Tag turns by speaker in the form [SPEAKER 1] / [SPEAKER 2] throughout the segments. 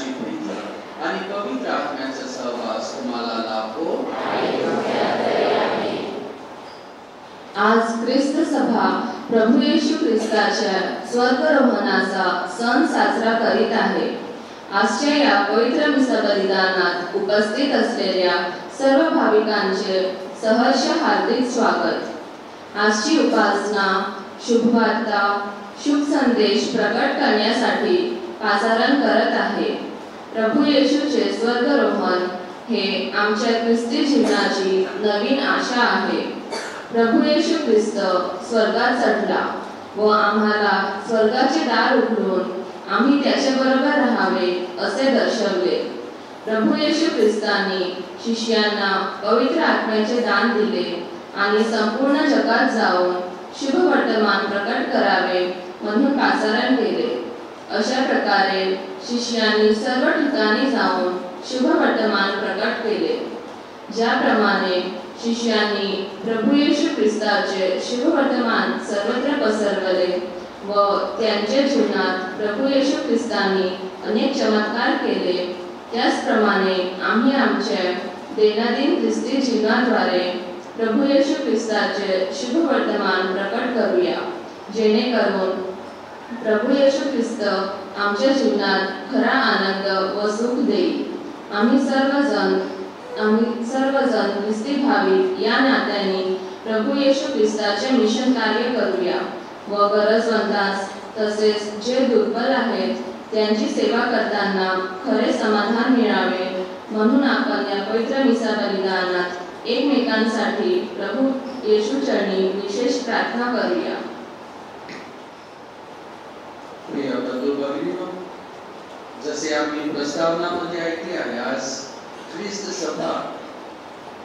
[SPEAKER 1] देवाची प्रीती आणि पवित्र आत्म्याचा सहवास तुम्हाला लाभो।
[SPEAKER 2] आज ख्रिस्त सभा प्रभू येशू ख्रिस्ताच्या स्वर्गरोहणाचा सण साजरा करीत आहे। आजच्या या पवित्र मिसा बलिदानात उपस्थित असलेल्या सर्व भाविकांचे सहर्ष हार्दिक स्वागत। आजची उपासना शुभवार्ता शुभ संदेश प्रकट करण्यासाठी पाचारण करत आहे। प्रभू येशूचे स्वर्गरोहण हे आमच्या ख्रिस्ती जीवनाची नवीन आशा आहे। प्रभू येशू ख्रिस्त स्वर्गात चढला व आम्हाला स्वर्गाचे दार उघडून आम्ही त्याच्याबरोबर राहावे असे दर्शवले। प्रभू येशू ख्रिस्तांनी शिष्यांना पवित्र आत्म्याचे दान दिले आणि संपूर्ण जगात जाऊन शुभ वर्तमान प्रकट करावे म्हणून पाचारण केले। अशा प्रकारे शिष्यांनी सर्व ठिकाणी जाऊन शुभ वर्तमान प्रकट केले। ज्याप्रमाणे शिष्यांनी प्रभू येशू ख्रिस्ताचे शुभ वर्तमान सर्वत्र पसरवले व त्यांच्या जीवनात प्रभू येशू ख्रिस्तांनी अनेक चमत्कार केले, त्याचप्रमाणे आम्ही आमच्या दैनंदिन ख्रिस्ती जीवनाद्वारे प्रभू येशू ख्रिस्ताचे शुभ वर्तमान प्रकट करूया, जेणेकरून प्रभू येशू ख्रिस्त आमच्या जीवनात खरा आनंद व सुख देईल। आम्ही सर्वजण ख्रिस्ती भाविक या नात्याने प्रभू येशू ख्रिस्ताचे मिशन कार्य करूया व गरजवंतास तसेच जे दुर्बल आहेत त्यांची सेवा करताना खरे समाधान मिळावे म्हणून आपण या पवित्र मिसा बलिदानात एकमेकांसाठी प्रभू येशू चरणी विशेष प्रार्थना करूया।
[SPEAKER 1] प्रिय बंधू भगिनींनो, जसे आम्ही प्रस्तावनामध्ये ऐकले आहे, आज ख्रिस्त सभा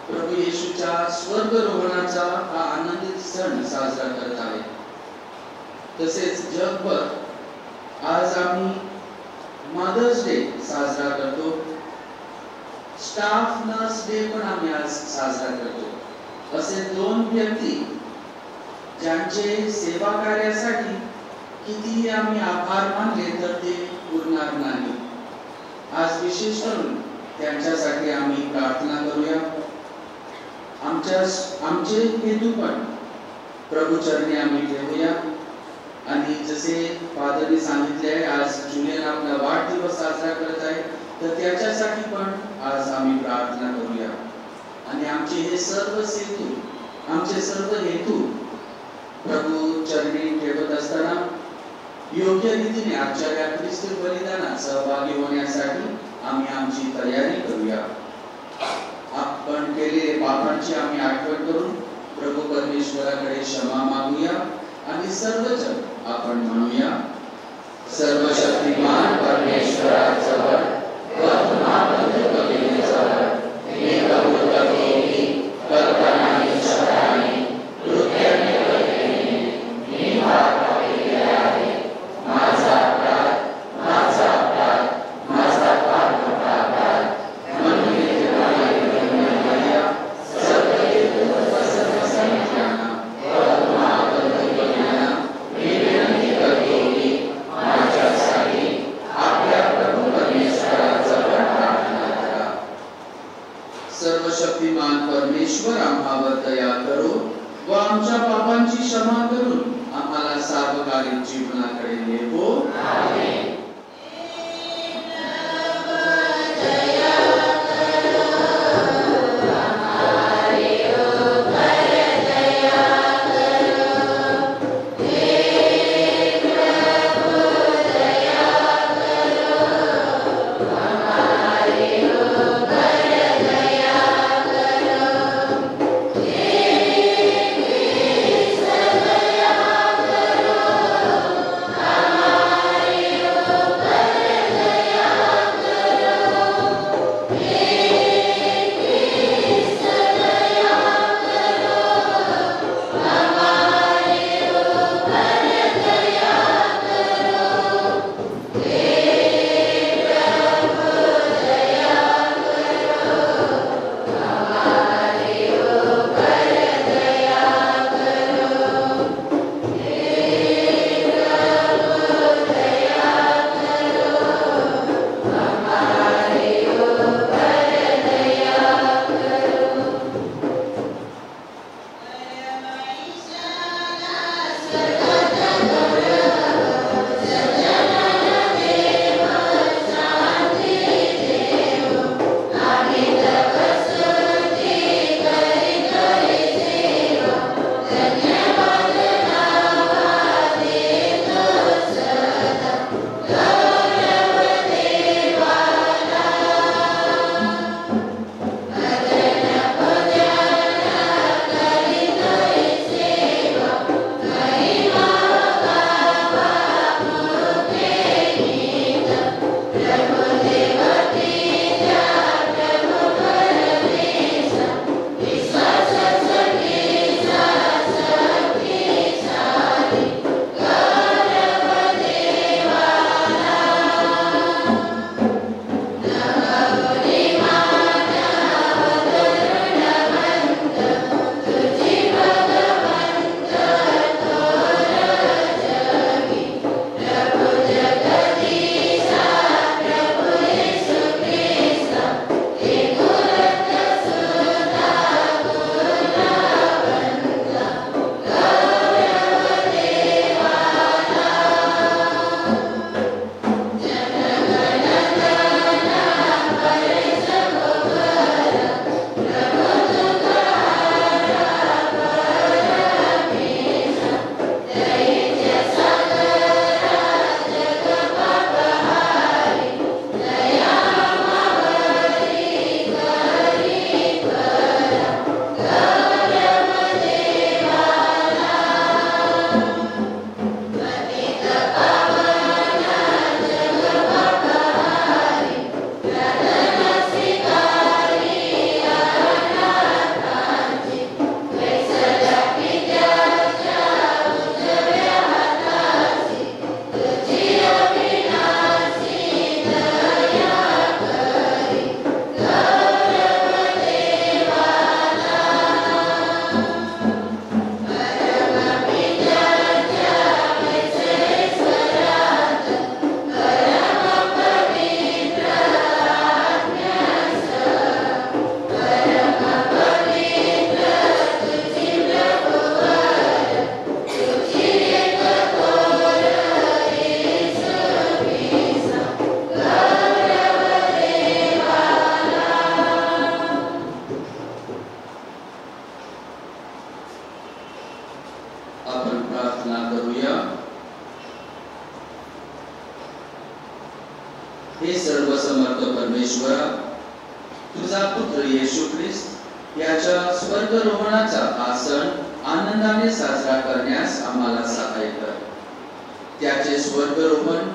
[SPEAKER 1] प्रभू येशूच्या स्वर्गरोहणाचा हा आनंदित सण साजरा करत आहे। तसेच जगभर आज आम्ही मदर्स डे साजरा करतो, स्टाफ नर्स डे पण आम्ही आज साजरा करतो। असे दोन व्यक्ती ज्यांचे सेवा कार्यासाठी किती आम्ही आभार मानले तर ते उरणार नाही। आज विशेष करून त्यांच्यासाठी आम्ही प्रार्थना करूया। आमचे हेतू पण प्रभू चरणी आम्ही ठेवूया आणि जसे फादरने सांगितले आहे, आज जुलियन आपला वाढदिवस साजरा करत आहे, तर त्याच्यासाठी पण आज आम्ही प्रार्थना करूया आणि आमचे सर्व हेतू प्रभू चरणी ठेवत असताना योग्य रीतीने आजच्या या ख्रिस्ती बलिदानात सहभागी होण्यासाठी आम्ही आमची तयारी करूया। आपण केलेले पापांची आम्ही आठवण करून प्रभू परमेश्वराकडे क्षमा मागूया आणि सर्वजण आपण म्हणूया, सर्वशक्तिमान परमेश्वराजवळ व तुम्हा बंधू भगिनींजवळ मी कबूल करतो की कल्पनाने, शब्दाने, कृत्याने, कल्पनेने मी पाप केले आहे। माझा अपराध पाप मोठा अपराध म्हणून मी तुम्हाला विनंती करूया, सर्व हेतू व सर्व संख्याना व तुम्हा बंधू भगिनींना मी विनंती करतो की माझ्यासाठी आपल्या प्रभू परमेश्वराजवळ प्रार्थना करा। सर्वशक्तिमान परमेश्वर आम्हावर दया करो व आमच्या पापांची क्षमा करून आम्हाला सार्वकालिक जीवनाकडे नेवो। आमेन।
[SPEAKER 3] Amen.
[SPEAKER 1] सर्वशक्त परमेश्वरा, तुझा पुत्र येशू ख्रिस्त याच्या स्वर्गरोहणाचा हा सण आनंदाने साजरा करण्यास आम्हाला सहाय्य कर. त्याचे स्वर्गरोहण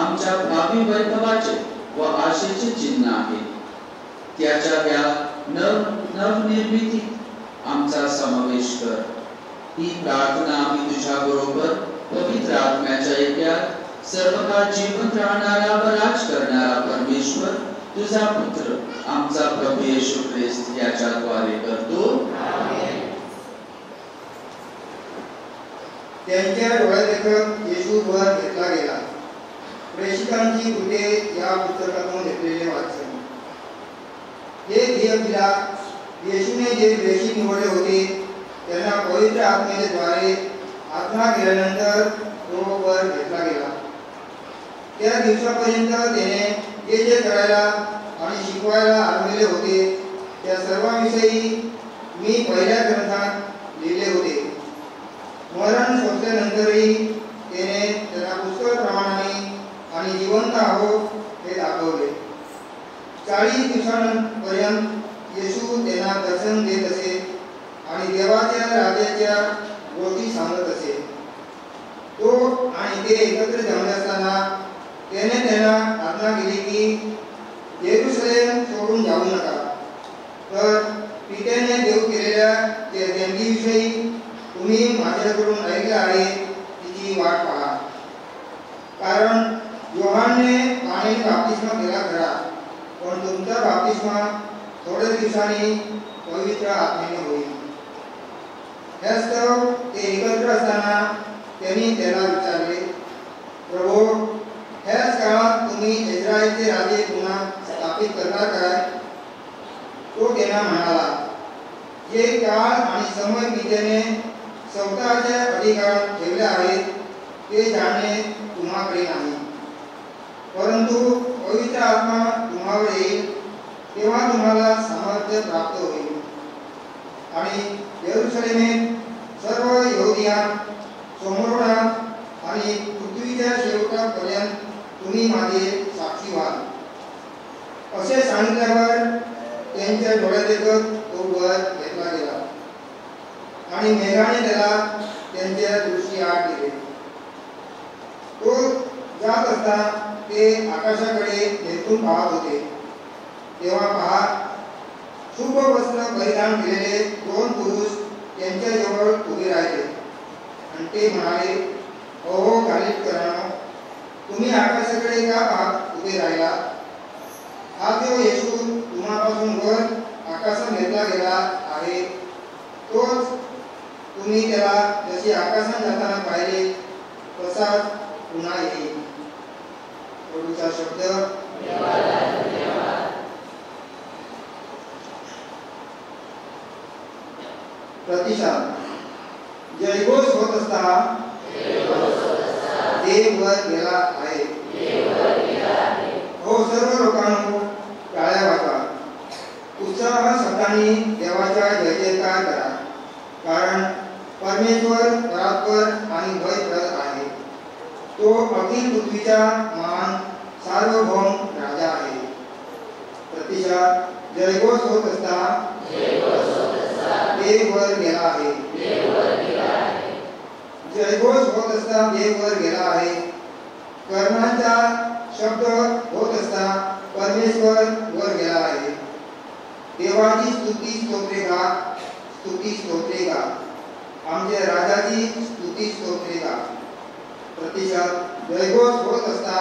[SPEAKER 1] आमच्या भावी वैभवाचे व आशेचे चिन्ह आहे. त्याच्या या नवनिर्मितीत आमचा समावेश कर. ही प्रार्थना आम्ही तुझ्या बरोबर पवित्र आत्म्याच्या ऐक्यात सर्वकाळ जीवंत राहणारा व राज करणारा परमेश्वर तुझा पुत्र आमचा प्रभू येशू ख्रिस्त याच्याद्वारे करतो.
[SPEAKER 3] त्यांच्या डोळ्यादेखत येशू वर घेतला गेला. प्रेषितांची कृते या पुस्तकातून घेतलेले वाचन. हे ध्येयला येशूने जे प्रेषित निवडले होते त्यांना पवित्र आत्मेद्वारे आत्मा गेल्यानंतर तो वर घेतला गेला. त्या दिवसापर्यंत त्याने जे जे करायला आणि शिकवायला आणलेले होते त्या सर्वांविषयी मी पहिल्या ग्रंथात लिहिले होते. मरण सोसल्यानंतरही त्याने त्यांना पुस्तकाप्रमाणे आणि जिवंत आहोत हे दाखवले. 40 दिवसांपर्यंत येशू त्यांना दर्शन देत असे आणि देवाच्या राज्याच्या गोष्टी सांगत असे. तो आणि ते एकत्र जमले असताना त्याने त्यांना आज्ञा केली की येरुशलेम सोडून जाऊ नका, तर पित्याने देव केलेल्या त्या देणगीविषयी तुम्ही माझ्याकडून ऐकले आहे तिची वाट पहा. कारण योहानने पाण्याने बाप्तिस्मा केला खरा, पण तुमचा बाप्तिस्मा थोड्या दिवसांनी पवित्र आत्म्याने होईल. ह्यास्तव ते एकत्र असताना त्यांनी त्याला विचारले, प्रभो, ह्याच काळात तुम्ही इस्रायलचे राजे पुन्हा स्थापित करणार काय? तो त्यांना म्हणाला, जे काळ आणि समय पित्याने स्वतःच्या अधिकारात ठेवले आहेत ते जाणणे तुम्हाकडे नाही, परंतु पवित्र आत्मा तुम्हावर येईल तेव्हा तुम्हाला सामर्थ्य प्राप्त होईल आणि येरुशलेमेत सर्व यहुदिया समोरणात आणि पृथ्वीच्या शेवटापर्यंत तुम्ही माझे साक्षी व्हाल. असे सांगितल्यावर त्यांच्या डोळ्यादेखत तो वर घेतला गेला आणि मेघाने त्याला त्यांच्या दृष्टी आड केले. तो जात असता ते आकाशाकडे निरखून पाहत होते. तेव्हा पहा, शुभ वस्त्र परिधान केलेले 2 पुरुष त्यांच्या जवळ उभे राहिले आणि ते म्हणाले, अहो गालिलकरांनो, तुम्ही आकाशाकडे का पाहत उभे राहिला? हा जो येशू तुम्हापासून वर आकाशात घेतला गेला आहे तोच तुम्ही त्याला जशी आकाशात जाताना पाहिले तसाच पुन्हा येईल. प्रभूचा शब्द. प्रतिसाद. जयघोष होत असता देव वर गेला आहे. हो सर्व लोकांनो, टाळ्या वाजवा, उत्साह शब्दांनी देवाचा जय जयकार करा, कारण परमेश्वर परात्पर आणि भयप्रद आहे. तो अखिल पृथ्वीचा महान सार्वभौम राजा आहे. प्रतिसाद. जयघोष होत असता देव वर गेला आहे. जयघोष होत असता देव वर गेला आहे. कर्णांचा शब्द होत असता परमेश्वर वर गेला आहे. देवाची स्तुती स्तोत्रे गा, स्तुती स्तोत्रे गा, आमच्या राजाची स्तुती स्तोत्रे गा. प्रतिसाद. जयघोष होत असता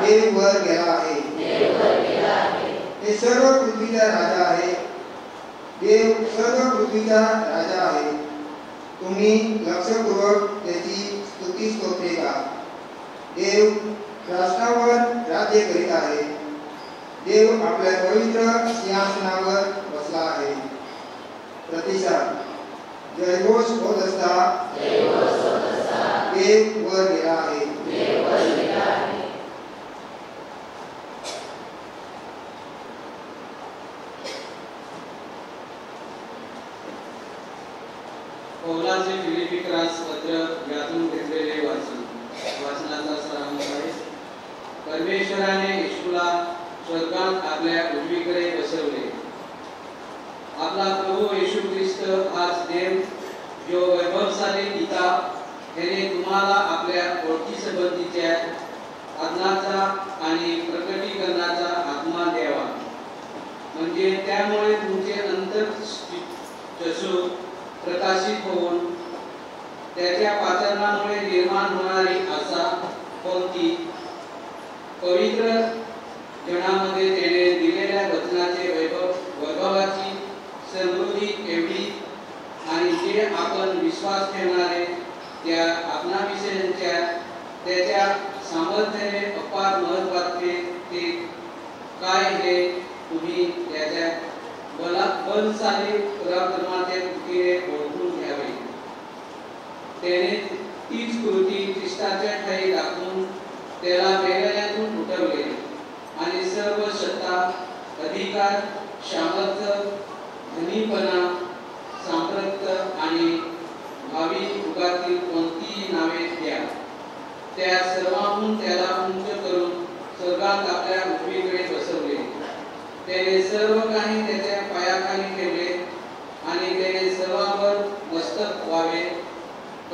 [SPEAKER 3] देव वर गेला आहे. हे सर्व पृथ्वीचा राजा आहे. देव सर्व पृथ्वीचा राजा आहे. तुम्ही लक्षपूर्वक त्याची स्तुती स्तोत्रे गा. देव राष्ट्रावर राज्य करीत आहे. देव आपल्या पवित्र सिंहासनावर बसला आहे. प्रतिसाद. जयघोष होत असता देव वर गेला आहे.
[SPEAKER 4] पौलाचे फिलिपिकरास पत्र यातून घेतलेले वाचन. वाचनाचा सारांश आहे. परमेश्वराने स्वर्गात आपल्या उजवीकडे बसवले. आपला प्रभू येशू ख्रिस्त हाच देव जो वैभवशाली पिता त्याने तुम्हाला आपल्या ओळखी संबंधीच्या आज्ञाचा आणि प्रकटीकरणाचा आत्मा द्यावा, म्हणजे त्यामुळे तुमचे अंतःचक्षु प्रकाशित होऊन त्याच्या पाचरणामुळे निर्माण होणारी आशा कोणती पवित्र जनामध्ये त्याने दिलेल्या वचनाचे वैभवाची समृद्धी एवढी आणि जे आपण विश्वास ठेवणारे त्या आपणाविषयीच्या त्याच्या सामर्थ्याने अपार महत्त्वाचे ते काय हे तुम्ही त्याच्या बलशाली पराक्रमाच्या कृतीने ओळखून घ्यावे. त्याने तीच कृती ख्रिस्ताच्या ठायी दाखवून त्याला मेलेल्यातून उठवले आणि सर्व सत्ता, अधिकार, सामर्थ्य, धनीपणा, सामर्थ्य आणि भावी युगातील कोणतीही नावे द्या, त्या सर्वांहून त्याला उंच करून स्वर्गात आपल्या उजवीकडे बसवले. त्याने सर्व काही त्याच्या पायाखाली ठेवले आणि त्याने सर्वांवर मस्तक व्हावे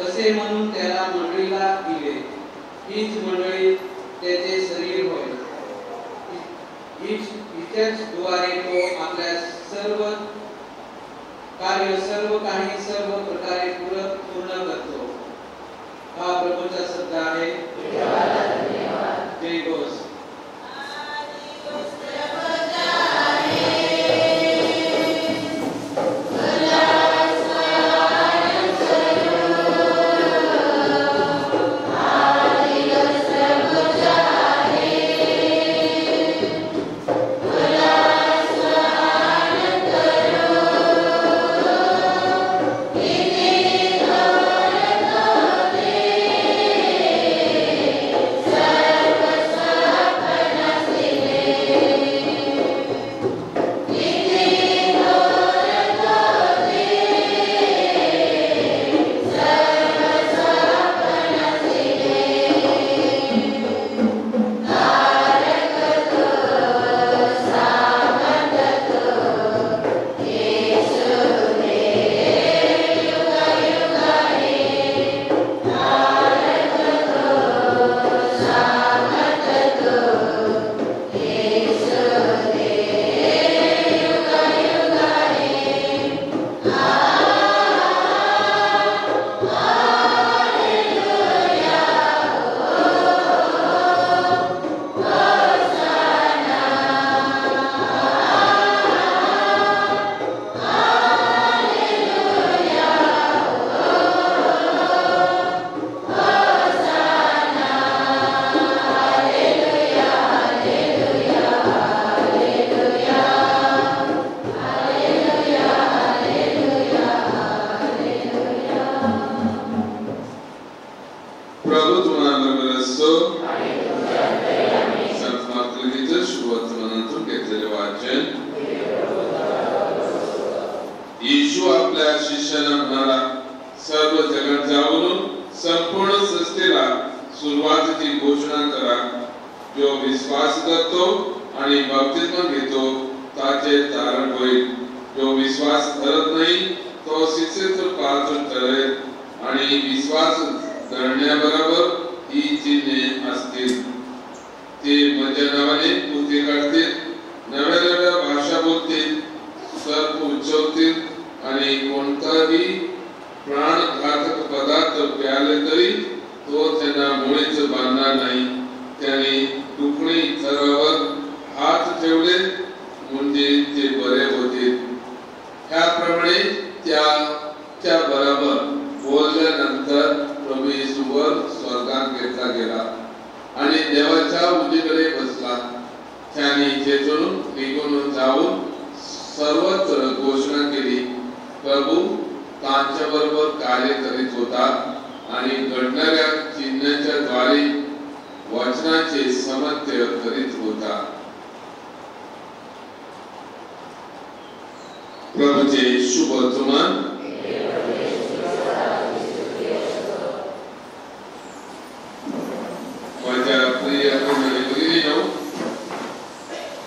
[SPEAKER 4] असे म्हणून त्याला मंडळीला दिले. हीच मंडळी त्याचे शरीर होय. हिच्याच द्वारे तो आपल्या सर्व कार्य सर्व काही सर्व प्रकारे पूर्ण करतो. हा प्रभूचा शब्द आहे. जय घोष.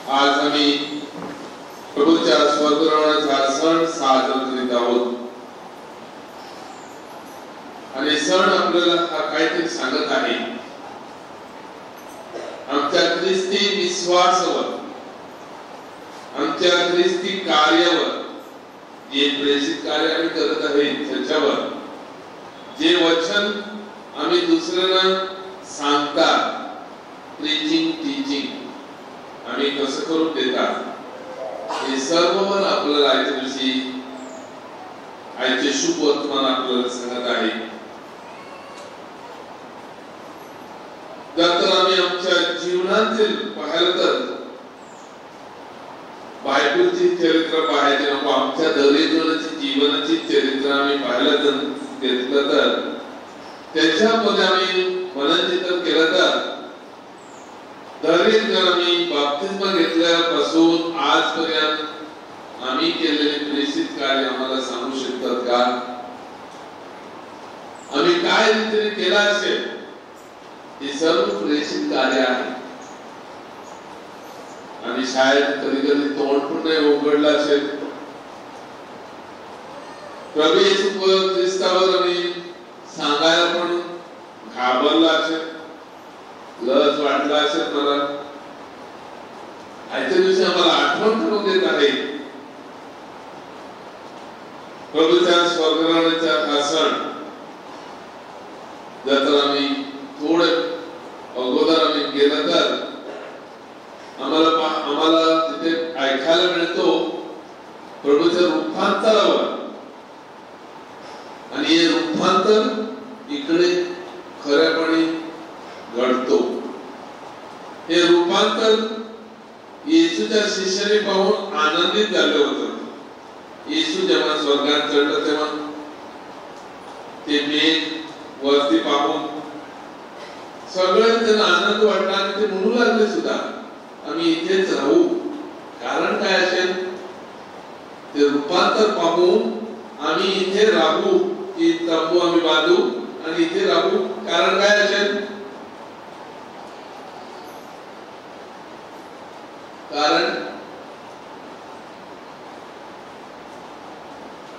[SPEAKER 5] आज आम्ही प्रभूच्या स्वर्गरोहणाचा सण साजरा करीत आहोत आणि सण आपल्याला हा काहीतरी सांगत आहे आमच्या ख्रिस्ती विश्वासावर, आमच्या ख्रिस्ती कार्यावर, जे प्रेषित कार्य आम्ही करत आहे त्याच्यावर, जे वचन आम्ही दुसऱ्यांना सांगतात, प्रीचिंग टीचिंग आम्ही कसं करून देतात, हे सर्ववर आपल्याला आजच्या दिवशी आजचे शुभ वर्तमान आपल्याला सांगत आहे. तर आम्ही आमच्या जीवनातील पाहिलं तर बायबलची चरित्र पाहायचे नको, आमच्या दरेजणाची जीवनाची चरित्र आम्ही पाहिलं तर घेतलं तर त्याच्यामध्ये आम्ही मननचिंतन केलं तर दरेक जण आम्ही बाप्तिस्मा घेतल्यापासून आजपर्यंत आम्ही केलेले प्रेषित कार्य आम्हाला सांगू शकतात का? आम्ही काय रीतीने केला असेल हे सर्व प्रेषित कार्य आहे आणि शाळेत कधी कधी तोंड पण नाही उघडलं असेल. प्रभू येशू ख्रिस्तावर आम्ही सांगायला पण घाबरला असेल, लज वाटला असेल. मला आजच्या दिवशी आम्हाला आठवण करून देत आहे प्रभूच्या स्वर्गरोहणाचा हा सण. जर आम्ही थोडं अगोदर आम्ही गेलं तर आम्हाला तिथे ऐकायला मिळतो प्रभूच्या रूपांतरावर, आणि हे रूपांतर इकडे खऱ्यापणे घडतो. हे रूपांतर येशूच्या शिष्याने पाहून आनंदित झाले होते. येशू जेव्हा स्वर्गात चढला तेव्हा ते मेघ वरती पाहून सगळ्यांना त्यांना आनंद वाटला आणि ते म्हणू लागले सुद्धा आम्ही इथेच राहू. कारण काय असेल? ते रूपांतर पाहून आम्ही इथे राहू, की तंबू आम्ही बांधू आणि इथे राहू. कारण काय असेल?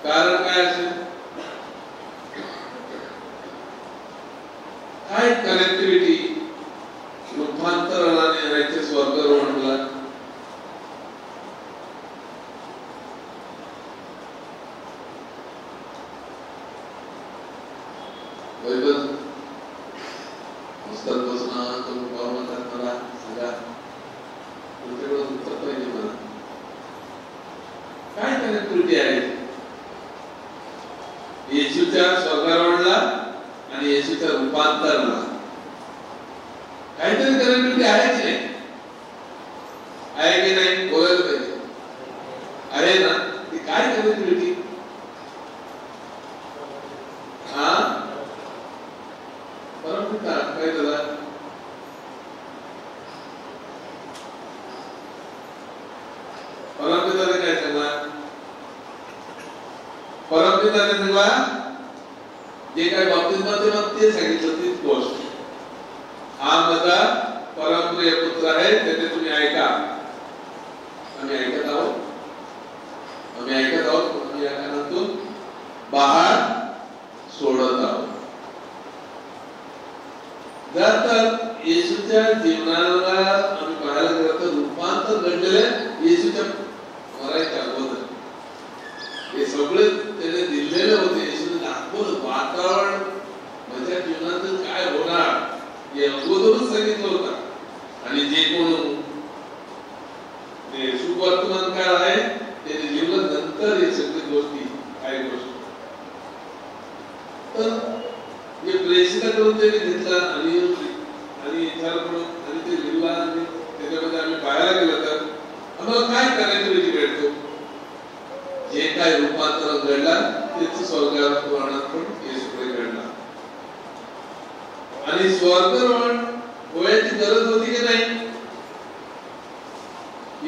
[SPEAKER 5] कारण काय असेल? काय कनेक्टिव्हिटी रूपांतरणाने राहायचे स्वर्गरोहणाला. पुस्तक बसणं तुम्ही पाहू म्हणतात मला सांगा, तुमच्याकडे उत्तर पाहिजे मला. काय कनेक्टिव्हिटी आहे येशूच्या स्वर्गारोहणाला आणि येशूच्या रूपांतरणाला? काहीतरी कनेक्टिव्हिटी आहे की नाही? आहे की नाही? बोलायला पाहिजे. आहे ना? ती काय कनेक्टिव्हिटी? हा परमपिता काय झाला? परमपिताने काय सांगला? परमपिताने सांगला जे काय बाप्तिस्माचे मग ते सांगितलं तीच गोष्ट. हा माझा परमप्रिय पुत्र आहे, त्याचे तुम्ही ऐका. आम्ही ऐकत आहोत, आम्ही ऐकत आहोत. आम्ही या कानातून बाहेर सोडत आहोत. जर तर येशूच्या जीवनाला आम्ही पाहायला गेलो तर रूपांतर घडलेले येशूच्या मरायच्या अगोदर हे सगळे त्याने दिलेले होते. येशूने दाखवलं वातावरण माझ्या जीवनात काय होणार हे अगोदरच सांगितलं होतं. आणि जे कोण सुवर्तमान काळ आहे त्याने लिहिलं नंतर हे सगळी गोष्टी काही गोष्टी तर हे प्रेषिताकडून त्यांनी घेतला आणि विचारकडून आणि ते लिहिला. आणि त्याच्यामध्ये आम्ही पाहायला गेलो तर आम्हाला काय कनेक्टिव्हिटी भेटतो? जे काय रूपांतर घडला त्याच स्वर्गारोहणात पण येशूकडे घडला. आणि स्वर्गारोहण होण्याची गरज होती की नाही?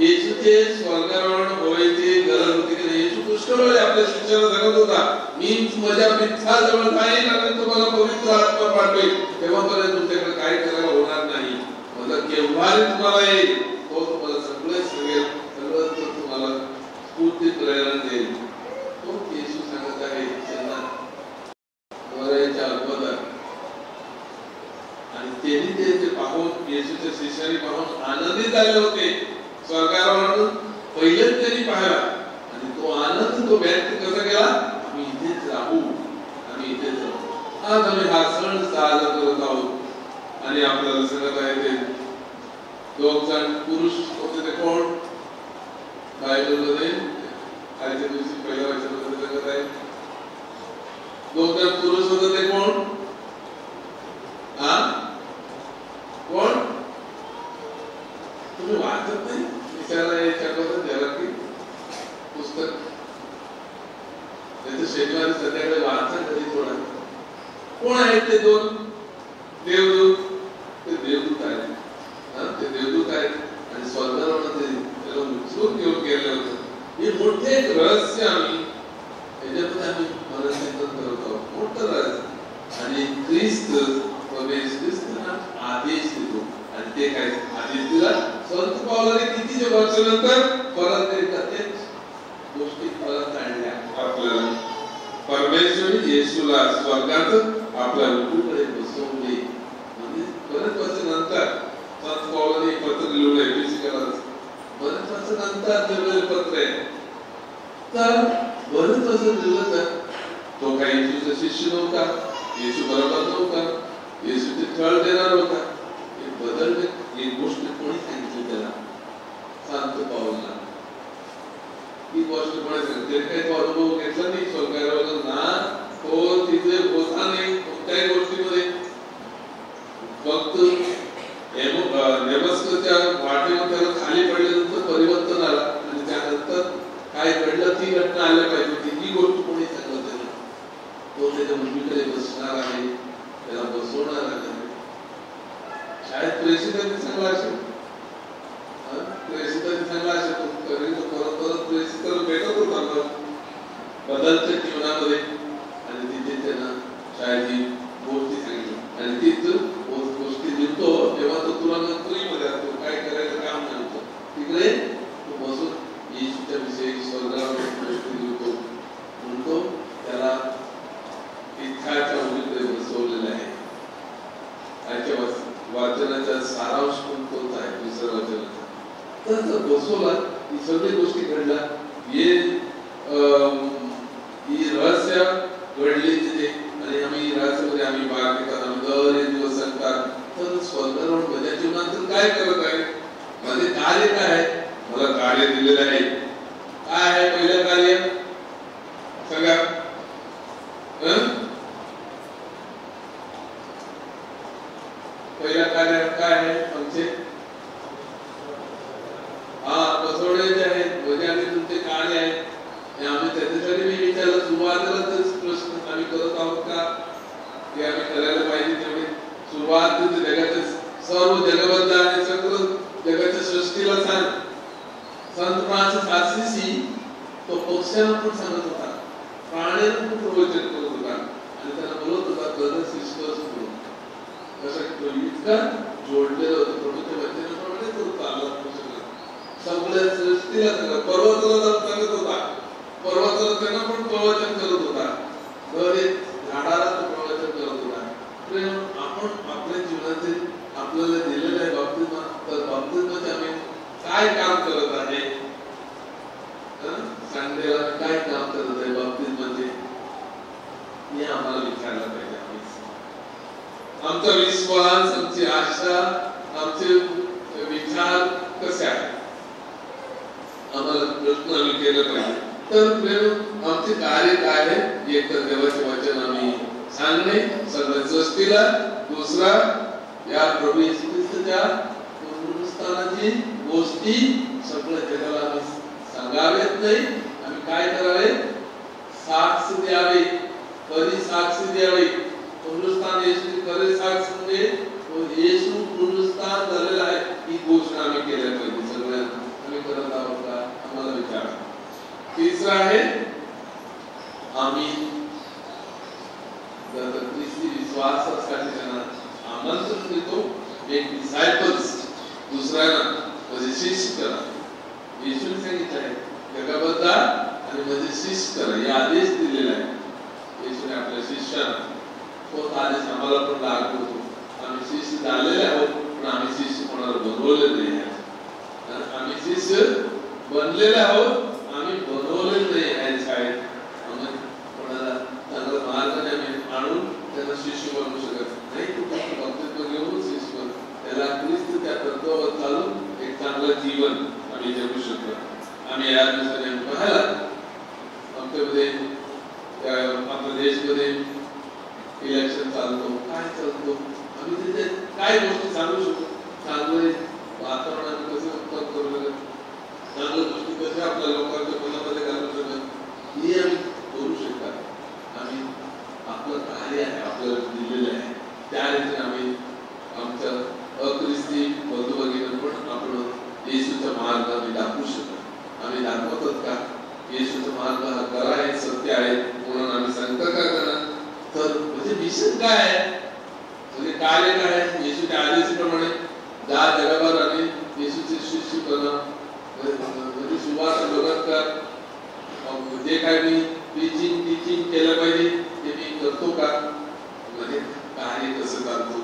[SPEAKER 5] येशूचे स्वर्गारोहण होण्याची गरज होती की नाही? येशू पुष्कळ वेळा आपल्या शिष्याला सांगत होता, मी माझ्या पित्याजवळ जाईन आणि तुम्हाला पवित्र आत्मा पाठवेल, तेव्हापर्यंत तुमच्याकडे काय करायला होणार नाही. म्हणजे केव्हाही तुम्हाला येईल तो तुम्हाला सगळे आनंदित झाले होते. स्वर्गारोहण पहिलेच त्यांनी पाहिला आणि तो आनंद तो व्यक्त कसा केला, आम्ही इथेच राहू, आम्ही इथेच राहू. आज आम्ही हा सण साजरा करत आहोत आणि आपल्याला सगळं आहे ते 2 जण पुरुष होते. ते कोण बायबलमध्ये आजच्या दिवशी पहिल्या वचनामध्ये सांगत आहे 2 जण पुरुष होते. ते कोण? कोण? तुम्ही वाचत नाही? विचारा याच्याबद्दल जरा की पुस्तक त्याचं शनिवारी संध्याकाळी वाचा कधी थोडा. कोण आहेत ते 2 देवदूत? ते देवदूत आहेत. ते देवदूत आहेत आणि स्वर्गारोहणात त्याला उचलून घेऊन गेले होते. हे मोठे एक रहस्य आम्ही याच्यामध्ये आम्ही मनचिंतन करत आहोत. मोठं रहस्य. आणि ख्रिस्त आदेश देतो आणि ते काय आदेश दिला. संत पावलाने कितीच्या वर्षानंतर परत एकदा तेच गोष्टी परत आणल्या आपल्याला. परमेश्वरी येशूला स्वर्गात आपल्या उजवीकडे बसवले. म्हणजे बरेच वर्षानंतर संत पावलाने पत्र लिहिलं एफिसियन्सला. बरेच वर्षानंतर लिहिलेलं पत्र आहे. तर बरेच वर्ष लिहिलं तर तो काही येशूचा शिष्य नव्हता. येशू बरोबर नव्हता. येशू ते फळ देणार होता. एक बदलणे एक गोष्ट कोणी सांगितली त्याला? संत पावलांना. ही गोष्ट कोणी सांगितली? काही तो अनुभव घेतला नाही स्वर्गारोहण ना. तो तिथे होता नाही कोणत्याही गोष्टीमध्ये. फक्त नेमस्कच्या वाटेवर त्याला खाली पडल्यानंतर परिवर्तन आला आणि त्यानंतर काय घडलं ती घटना आल्या पाहिजे. ही गोष्ट कोणी सांगत नाही. तो त्याच्या मुलीकडे बसणार आहे, त्याला बसवणार आहे. शाळेत प्रेसिडेंट चांगला असेल, प्रेसिडेंट चांगला असेल परत परत प्रेसिडेंट भेटत होता बदलच्या जीवनामध्ये. आणि तिथे त्यांना शाळेची गोष्टी सांगितली आणि तिथून गोष्टी लिहितो तेव्हा तो तुला नोकरीमध्ये असतो. काय करायचं काम नव्हतं. तिकडे तो बसून येशूच्या विषयी स्वर्गावर गोष्टी लिहितो. म्हणतो त्याला इतकाच्या उजवीकडे बसवलेलं आहे. आजच्या वाचनाचा सारांश पण तोच आहे. दुसऱ्या वाचनाचा तर बसवला. ही सगळी गोष्टी घडल्या. ही रहस्य घडली तिथे आणि आम्ही रहस्यामध्ये आम्ही भाग घेतात. आम्ही दर एक दिवस सांगतात. तर स्वर्गारोहण माझ्या जीवनात काय करत आहे? माझे कार्य काय आहे? मला कार्य दिलेलं आहे. काय आहे पहिलं कार्य सांगा? पहिला कार्य काय आहे आमचे? बसवण्याचे आहेत. म्हणजे आम्ही तुमचे कार्य आहे. आम्ही त्याच्यासाठी मी विचारलं सुरुवातीला तेच प्रश्न आम्ही करत आहोत का ते आम्ही करायला पाहिजे. तेवढी सुरुवात जगाच्या सर्व जगबद्ध आणि सगळं जगाच्या सृष्टीला सांग. संत फ्रान्सिस असिसी तो पक्ष्यांना पण सांगत होता, प्राण्यांना पण प्रवचन करत होता आणि त्यांना बोलत होता ब्रदर सिस्टर्स म्हणून. कसं इतका जोडलेलं होतं प्रभूच्या वचनाप्रमाणे तो चालत सगळ्या सृष्टीला सांगत. पर्वताला सांगत होता. पर्वताला त्यांना पण प्रवचन करत होता. दर एक झाडाला तो प्रवचन करत होता. आपण आपल्या जीवनातील आपल्याला दिलेलं आहे बाप्तिस्मा. तर बाप्तिस्माचे आम्ही काय काम करत आहे? संडेला काय काम करत आहे बाप्तिस्माचे? हे आम्हाला विचारलं पाहिजे. आमचा विश्वास, आमची आशा, आमचे विचार कसे आहेत आम्हाला प्रश्न आम्ही केला पाहिजे. तर आमचे कार्य काय आहे? एक तर देवाचे वचन आम्ही सांगणे सगळ्या सृष्टीला. दुसरा या प्रभू येशू ख्रिस्ताच्या पुनरुत्थानाची गोष्टी सगळ्या जगाला आम्ही सांगावेत नाही. आम्ही काय करावे? साक्ष द्यावे. खरी साक्ष द्यावी. पुनरुत्थान येशूची खरी साक्ष म्हणजे येशू पुनरुत्थान झालेला आहे ही घोषणा आम्ही केल्या पाहिजे. सगळ्यांना आम्ही करत आहोत का? आम्हाला विचार. तिसरा आहे आम्ही ख्रिस्ती विश्वासासाठी त्यांना आमंत्रण देतो. एक डिसायपल्स दुसऱ्यांना म्हणजे शिष्य करा. येशूने सांगितलं आहे जगाबद्ध आणि म्हणजे शिष्य करा. हे आदेश दिलेला आहे येशूने आपल्या शिष्याला. तोच आदेश आम्हाला पण लागू होतो. आम्ही शिष्य झालेले आहोत पण आम्ही शिष्य कोणाला बनवले नाही. शिष्य बनलेले आहोत, आम्ही बनवलेलं नाही आहे शाळेत. आम्ही कोणाला चांगला मार्गाने आम्ही आणून त्यांना शिष्य बनवू शकत नाही. बप्तिस्म घेऊन शिष्य बन, त्याला ख्रिस्त त्या तत्वावर चालून एक चांगलं जीवन आम्ही जगू शकतो. आम्ही या दिवसाने पाहायला आमच्यामध्ये आपल्या देशमध्ये इलेक्शन चालतो, काय चालतो, आम्ही तिथे काय गोष्टी सांगू शकतो, चांगले वातावरण आम्ही कसं उत्पन्न करू शकत, चांगल्या गोष्टी कशा आपल्या लोकांच्या मनामध्ये घालू शकत, हे आम्ही करू शकतात. आम्ही आपलं कार्य आहे आपल्याला दिलेलं आहे, त्या रीतीने आम्ही आमच्या अख्रिस्ती बंधू भगिनींना पण आपण येशूचा मार्ग आम्ही दाखवू शकतो. आम्ही दाखवतात का येशूचा मार्ग हा खरा आहे, सत्य आहे म्हणून आम्ही सांगता का करणार? तर म्हणजे मिशन काय आहे, म्हणजे कार्य काय आहे? येशूच्या आदेशाप्रमाणे जा जगभर आणि येशूचे शिष्य बना, म्हणजे सुवार्ता प्रगत कर. जे काय मी टीचिंग केलं पाहिजे ते मी करतो का, म्हणजे कार्य कसं करतो.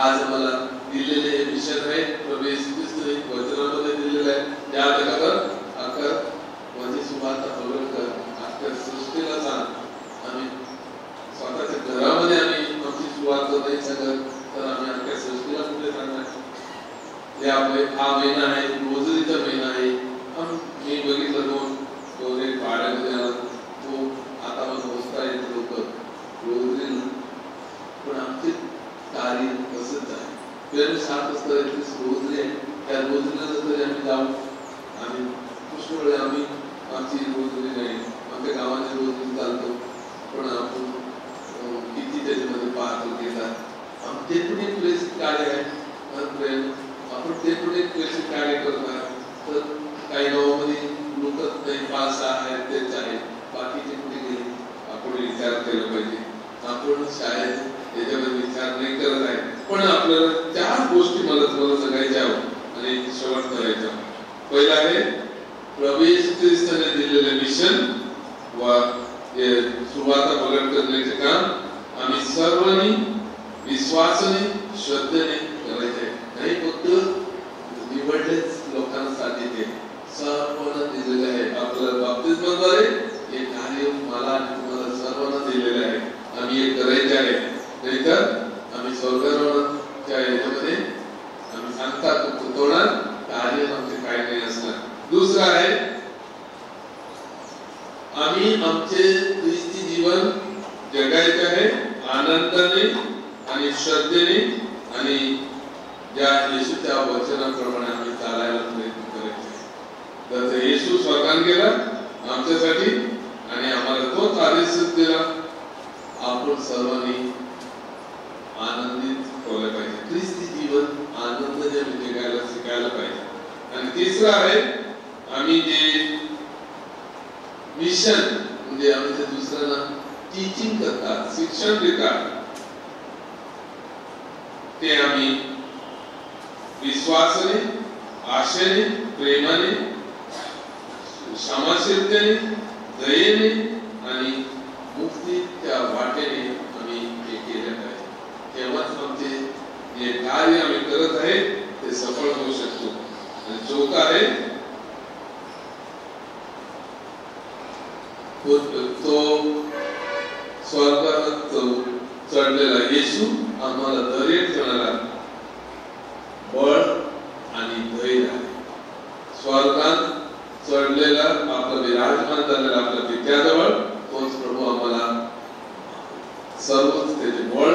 [SPEAKER 5] आज मला दिलेले हे मिशन आहे, प्रभू येशू ख्रिस्त वचनामध्ये दिलेलं आहे, त्या जगावर अख्खा म्हणजे सुवार्ता प्रगत कर, अख्ख्या सृष्टीला सांग. आम्ही स्वतःच्या घरामध्ये आम्ही आमची सुवार्ता नाही सांगत तर आम्ही अख्ख्या सृष्टीला कुठे सांगणार. हा महिना आहे, रोजरीचा महिना आहे. मी बघितलं दोन एक भाड्यामध्ये आला, तो आता मग मोजता येत लोक रोजरी, पण आमचे कार्य कसंच आहे. त्याने 7 वाजता रोजरी आहे, त्या रोजरीला जर आम्ही जाऊ, आम्ही पुष्कळ वेळा आम्ही आमची रोजरी नाही, आमच्या गावाची रोजरी चालतो, पण आपण किती त्याच्यामध्ये पाहतो घेतात. आमचे पण एक प्रेसिक कार्य आहे, आपण ते पण एक प्रेसिक कार्य करतात. तर काही गावामध्ये लोकच नाही, 5-6 आहेत तेच आहेत, बाकीचे कुठे गेले आपण विचार केला पाहिजे. आपण शाळेत याच्यामध्ये विचार नाही करत आहे, पण आपल्याला 4 गोष्टी मला तुम्हाला सांगायच्या आणि शेवट करायच्या. पहिला आहे प्रभू येशू ख्रिस्ताने दिलेले मिशन व सुवार्ता प्रगट करण्याचे काम आम्ही सर्वांनी विश्वासाने श्रद्धेने करायचे. नाही फक्त निवडलेच लोकांना साधित आहे, सर्वांना दिलेले आहे. आपल्याला बाप्तिस्माद्वारे हे कार्य मला आणि तुम्हाला सर्वांना दिलेले आहे, आम्ही हे करायचे आहे. नाहीतर आम्ही स्वर्गारोहणाच्या याच्यामध्ये आम्ही सांगतात होणार कार्य आमचे काय नाही असणार. दुसरं आहे आम्ही आमचे ख्रिस्ती जीवन जगायचे आहे आनंदाने आणि श्रद्धेने आणि या येशूच्या वचनाप्रमाणे आम्ही चालायला प्रयत्न करायचे. तर येशू स्वर्गात गेला आमच्यासाठी आणि आम्हाला तोच आदेश दिला, आपण सर्वांनी आनंदित होलं पाहिजे. ख्रिस्ती जीवन आनंदाने जगायला शिकायला पाहिजे. आणि तिसरं आहे आम्ही जे मिशन म्हणजे आम्ही ते दुसऱ्यांना टीचिंग करतात, शिक्षण देतात, ते आम्ही विश्वासाने, आशेने, प्रेमाने, क्षमाशीलतेने, दयेने आणि मुक्तीच्या वाटेने आम्ही हे केले पाहिजे. तेव्हाच आमचे जे कार्य आम्ही करत आहे ते सफळ होऊ शकतो. आणि चौथा आहे तो स्वर्गात चढलेला येशू आम्हाला दरेक जणाला बळ आणि धैर्य आहे. स्वर्गात चढलेला आपला विराजमान झालेला आपल्या पित्याजवळ तोच प्रभू आम्हाला सर्वच त्याचे बळ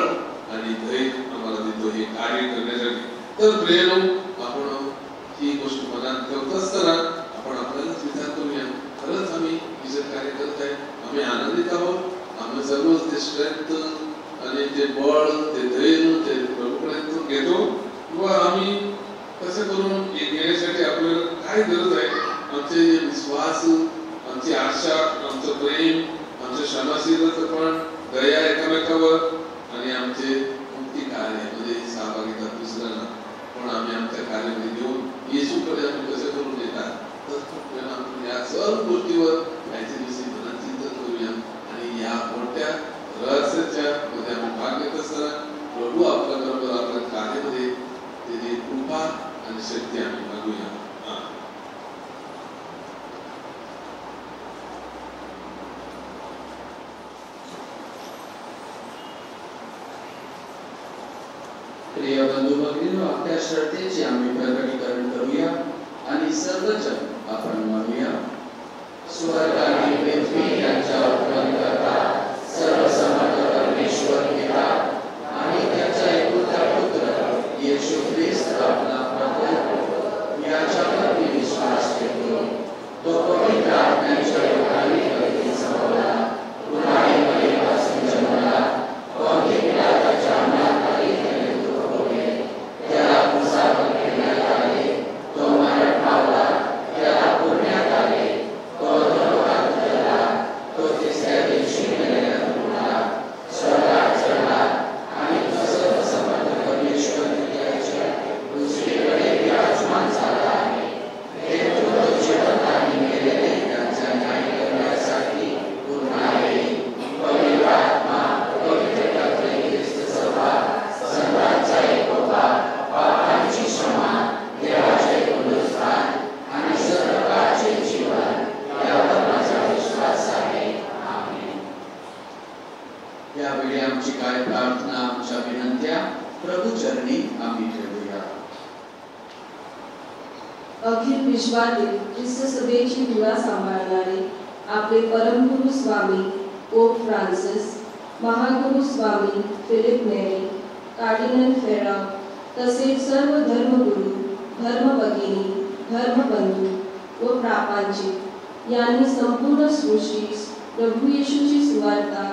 [SPEAKER 5] आणि धैर्य आम्हाला देतो हे कार्य करण्यासाठी. तर प्रेम आपण ही गोष्ट मनात ठेवत असताना आपण आपल्यालाच विचार करूया, खरंच आम्ही विजय कार्य करत आहे, आम्ही आनंदित आहोत, आम्ही सर्व ते स्ट्रेंथ आणि ते बळ, ते धैर्य, ते प्रभूपर्यंत घेतो व आम्ही कसं करून घेण्यासाठी आपल्याला काय गरज आहे. आमचे विश्वास, आमची आशा, आमचं प्रेम, आमच्या क्षमाशीलतेपण, दया एकमेकावर आणि आमचे मुक्ती कार्य म्हणजे सहभागिता दुसऱ्यांना पण आम्ही आमच्या कार्यामध्ये घेऊन येशूकडे आम्ही कसं करून येतात. तर आपण या सर्व गोष्टीवर याच्याविषयी चिंतन करूया आणि या मोठ्या रहस्याच्या मध्ये आम्ही भाग घेत असताना प्रभू आपल्या बरोबर आपल्या कार्यामध्ये त्याची कृपा आणि शक्ती आम्ही मागूया.
[SPEAKER 1] प्रिय बंधू भगिनींनो, आपल्या श्रद्धेचे आम्ही प्रकटीकरण करूया आणि सर्वजण आपण म्हणूया. स्वर्ग आणि पृथ्वी यांच्या उत्पन्न करता सर्वसमर्थ परमेश्वर पिता आणि त्याचा एकुलता पुत्र येशू ख्रिस्त आपला प्रभू याच्यावर मी विश्वास ठेवतो. तो पवित्र आत्म्याच्या योगाने कधी संपला, पुन्हा पासून जन्मला, कोणती पिलाच्या अंगाखाली त्याने दुःख भोगले, त्याला पुसावत घेण्यात आले, तो मरण पावला, त्याला पुरण्यात आले, तो अधोलोकात उतरला, तो तिसऱ्या दिवशी मेल्यातून उठला, स्वर्गात चढला आणि तो सर्वसमर्थ परमेश्वर पित्याच्या उजवीकडे विराजमान झाला आहे. हे तो जिवंत आणि मेलेले त्यांचा न्याय करण्यासाठी पुन्हा येईल. पवित्र आत्मा, पवित्र पत्रे, ख्रिस्त सभा, संतांचा एकोपा, पापांची क्षमा, देवाचे पुनरुत्थान आणि सर्वकाळचे जीवन यावर माझा विश्वास आहे. आमेन. यावेळी आमची काय प्रार्थना, आमच्या विनंत्या प्रभू चरणी आम्ही ठेवूया.
[SPEAKER 2] अखिल विश्वातील ख्रिस्त सभेची धुरा सांभाळणारे आपले परमगुरु स्वामी पोप फ्रान्सिस, महागुरु स्वामी फिलिप नेरी, कार्डिनल फेराव, तसेच सर्व धर्मगुरू, धर्मभगिनी, धर्मबंधू व प्रापंचिक यांनी संपूर्ण सृष्टीस प्रभू येशूची सुवार्ता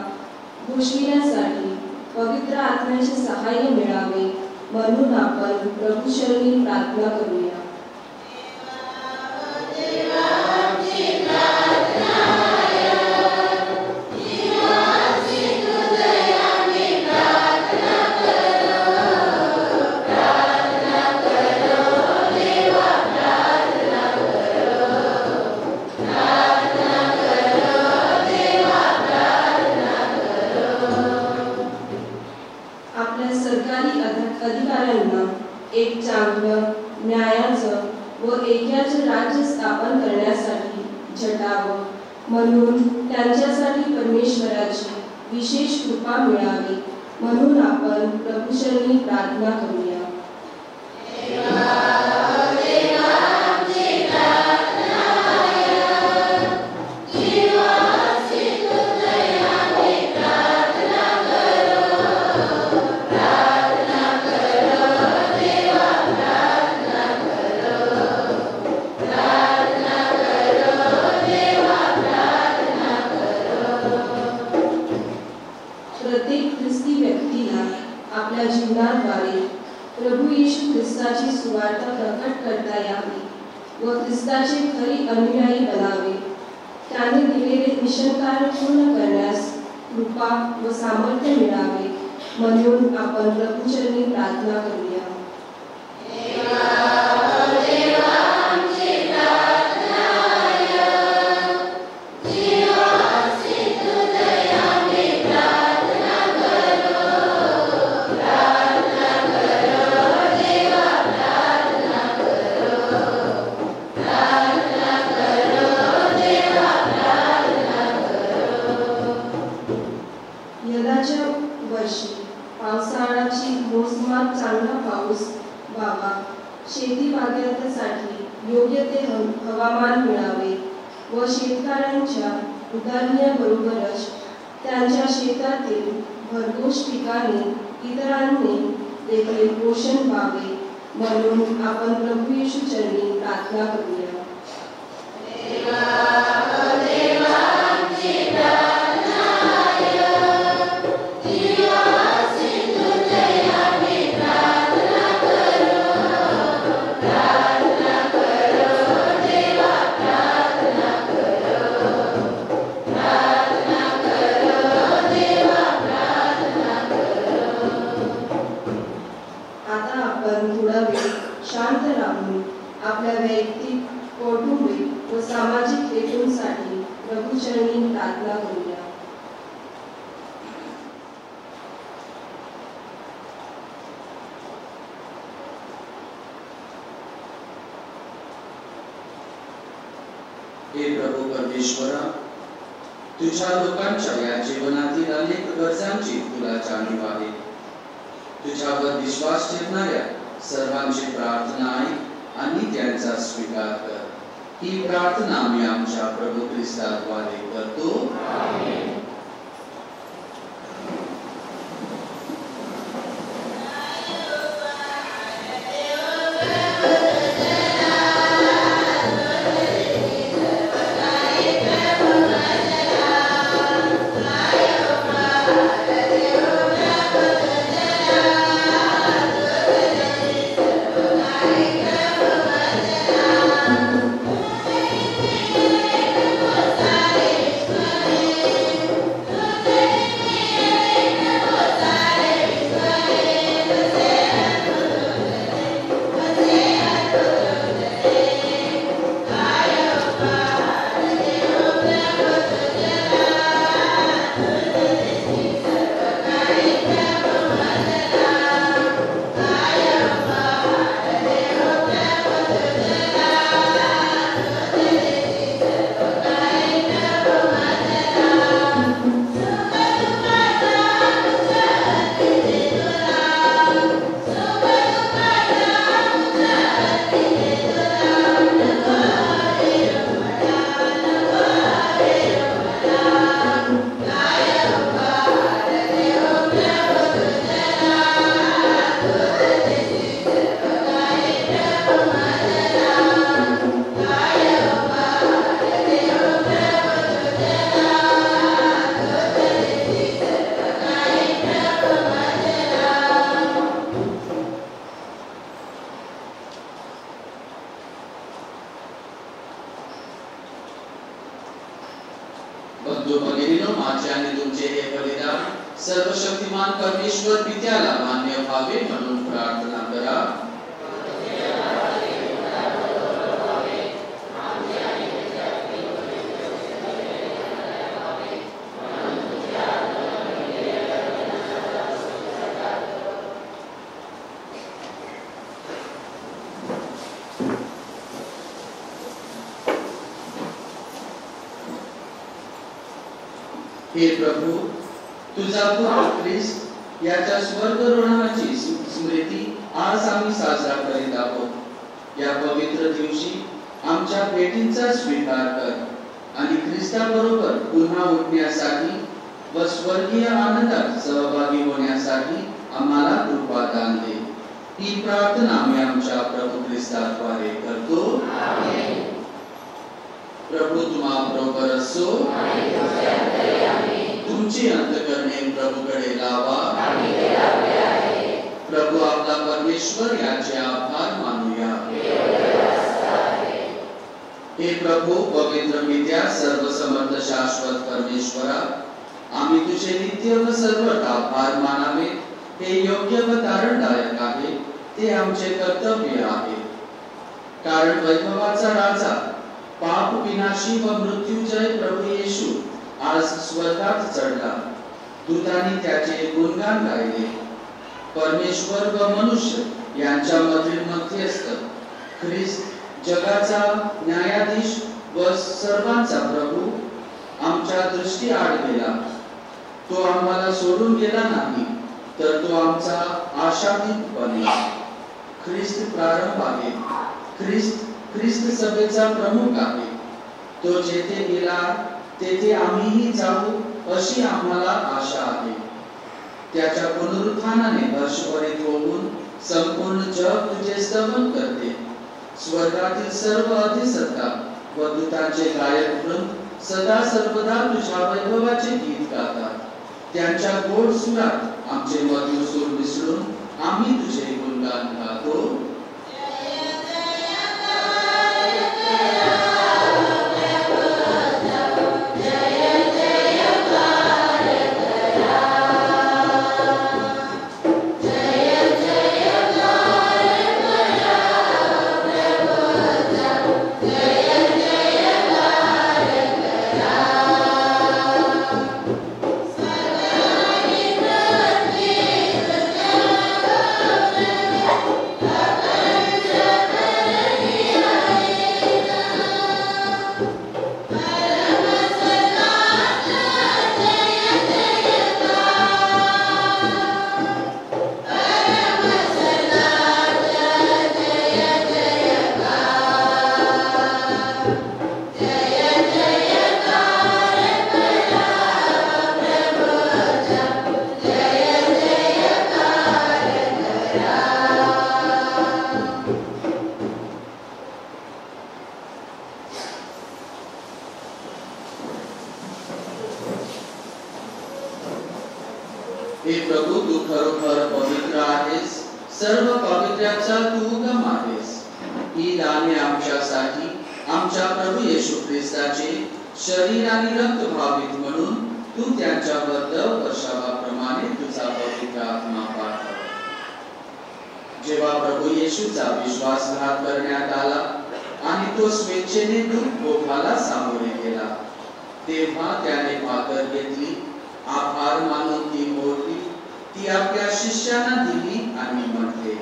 [SPEAKER 2] घोषविण्यासाठी पवित्र आत्म्याचे सहाय्य मिळावे म्हणून आपण प्रभू चरणी प्रार्थना करूया. अधिकाऱ्यांना एक चांगलं, न्यायाचं व ऐक्याचं राज्य स्थापन करण्यासाठी झटावं म्हणून त्यांच्यासाठी परमेश्वराची विशेष कृपा मिळावी म्हणून आपण प्रभूचरणी प्रार्थना करूया. प्रत्येक ख्रिस्ती व्यक्तीला आपल्या जीवनाद्वारे प्रभू येशू ख्रिस्ताची सुवार्ता प्रकट करता यावी व ख्रिस्ताचे खरी अनुयायी बनावे. त्याने दिलेले मिशन कार्य पूर्ण करण्यास कृपा व सामर्थ्य मिळावे म्हणून आपण प्रभूचरणी प्रार्थना करूया. यंदाच्या वर्षी पावसाळ्याची मोसमात चांगला पाऊस व्हावा, शेती बागायतीसाठी योग्य ते हवामान मिळावे व शेतकऱ्यांच्या उदरनिर्वाहाबरोबरच त्यांच्या शेतातील भरघोस पिकाने इतरांनी देखील पोषण व्हावे म्हणून आपण प्रभू येशू चरणी प्रार्थना करूया. आता आपण थोडा वेळ शांत राहून आपल्या वैयक्तिक, कौटुंबिक व सामाजिक हेतूंसाठी प्रभूचरणी प्रार्थना करूया.
[SPEAKER 1] हे प्रभू परमेश्वरा, तुझ्या लोकांच्या या जीवनातील अनेक गरजांची तुला जाणीव आहे. तुझ्यावर विश्वास ठेवणाऱ्या सर्वांची प्रार्थना ऐक आणि त्यांचा स्वीकार कर. ही प्रार्थना मी आमच्या प्रभू ख्रिस्ताद्वारे करतो. आमेन. बंधू भगिनीनो, माझे आणि तुमचे हे बलिदान सर्वशक्तिमान परमेश्वर पित्याला मान्य व्हावे म्हणून प्रार्थना करा. हे प्रभू, तुझा पुत्र ख्रिस्त याच्या स्वर्गारोहणाची स्मृती आज आम्ही साजरा करीत आहोत. या पवित्र दिवशी आमच्या भेटींचा स्वीकार कर आणि ख्रिस्ताबरोबर पुन्हा उठण्यासाठी व स्वर्गीय आनंदात सहभागी होण्यासाठी आम्हाला कृपा दान दे. ही प्रार्थना आम्ही आमच्या प्रभू ख्रिस्ताद्वारे करतो. आमेन. प्रभु तुम्हाबरोबर असो. तुमची अंतःकरणे प्रभूकडे लावा. प्रभू आपला परमेश्वर याचे आभार मानूया. हे प्रभू, पवित्र पित्या, सर्वसमर्थ शाश्वत परमेश्वरा, आम्ही तुझे नित्य व सर्वथा आभार मानावे हे योग्य व तारणदायक आहे. ते आमचे कर्तव्य आहे. कारण वैभवाचा राजा, पाप विनाशी व मृत्यूजय प्रभू येशू आज स्वर्गात चढला. दूतांनी त्याचे गुणगान गायले. परमेश्वर व मनुष्य यांच्यामधील मध्यस्थ ख्रिस्त, जगाचा न्यायाधीश व सर्वांचा प्रभू, आमच्या दृष्टी आड गेला. तो आम्हाला सोडून गेला नाही, तर तो आमचा आशादीप बनेल. ख्रिस्त प्रारंभ आहे. ख्रिस्त सभेचा प्रमुख आहे. तो जेथे गेला तेथे आम्हीही जाऊ अशी आम्हाला आशा आहे. त्याच्या पुनरुत्थानाने हर्षभरित होऊन संपूर्ण जग तुझे स्तवन करते. स्वर्गातील सर्व अधिसत्ता व दूतांचे गायक वृंद सदा सर्वदा तुझ्या वैभवाचे गीत गातात. त्यांच्या गोड सुरात आमचे मधुर सूर मिसळून आम्ही तुझे गुणगान गातो.
[SPEAKER 6] Bye.
[SPEAKER 1] हे प्रभू, तू खरोखर पवित्र आहेस, सर्व पवित्र्याचा तू उगम आहेस. ही दाने आमच्यासाठी आमच्या प्रभू येशू ख्रिस्ताचे शरीर आणि रक्त भावित म्हणून तू त्यांच्याबद्दल वर्षावाप्रमाणे तुझा पवित्र आत्मा पाठव. जेव्हा प्रभू येशूचा विश्वासघात करण्यात आला आणि तो स्वेच्छेने दुःख भोगाला सामोरे गेला, तेव्हा त्याने भाकर घेतली, आभार मानून ती मोडली, ती आपल्या शिष्यांना दिली आणि म्हटले,